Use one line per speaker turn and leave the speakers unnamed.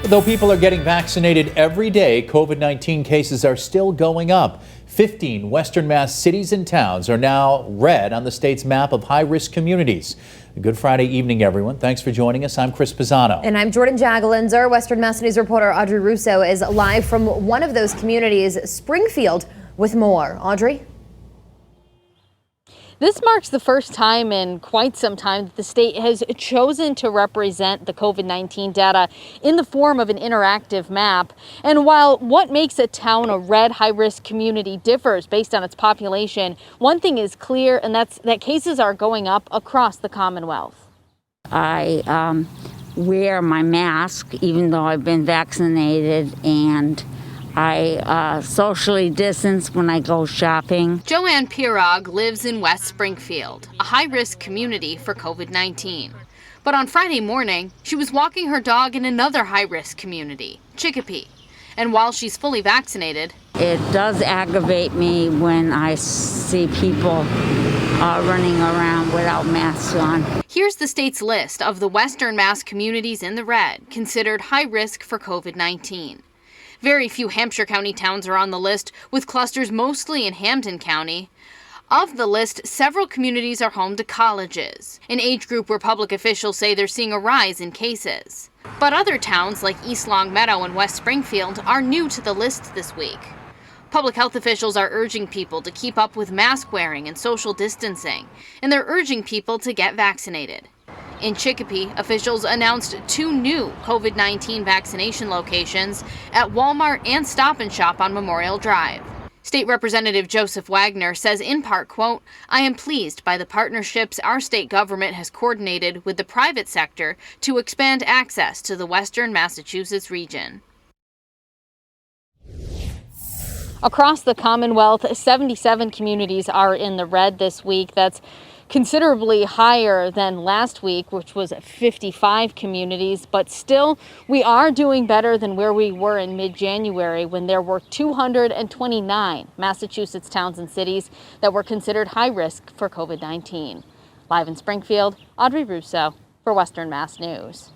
Though people are getting vaccinated every day, COVID-19 cases are still going up. 15 Western Mass cities and towns are now red on the state's map of high-risk communities. Good Friday evening, everyone. Thanks for joining us. I'm Chris Pisano.
And I'm Jordan Jagellins. Our Western Mass News reporter Audrey Russo is live from one of those communities, Springfield, with more. Audrey?
This marks the first time in quite some time that the state has chosen to represent the COVID-19 data in the form of an interactive map. And while what makes a town a red high-risk community differs based on its population, one thing is clear, and that's that cases are going up across the Commonwealth.
I wear my mask even though I've been vaccinated, and I socially distance when I go shopping.
Joanne Pirog lives in West Springfield, a high-risk community for COVID-19. But on Friday morning, she was walking her dog in another high-risk community, Chicopee. And while she's fully vaccinated,
it does aggravate me when I see people running around without masks on.
Here's the state's list of the Western Mass communities in the red, considered high risk for COVID-19. Very few Hampshire County towns are on the list, with clusters mostly in Hampden County. Of the list, several communities are home to colleges, an age group where public officials say they're seeing a rise in cases. But other towns like East Longmeadow and West Springfield are new to the list this week. Public health officials are urging people to keep up with mask wearing and social distancing, and they're urging people to get vaccinated. In Chicopee, officials announced 2 new COVID-19 vaccination locations at Walmart and Stop & Shop on Memorial Drive. State Representative Joseph Wagner says in part, quote, "I am pleased by the partnerships our state government has coordinated with the private sector to expand access to the Western Massachusetts region." Across the Commonwealth, 77 communities are in the red this week. That's considerably higher than last week, which was 55 communities. But still, we are doing better than where we were in mid-January, when there were 229 Massachusetts towns and cities that were considered high risk for COVID-19. Live in Springfield, Audrey Russo for Western Mass News.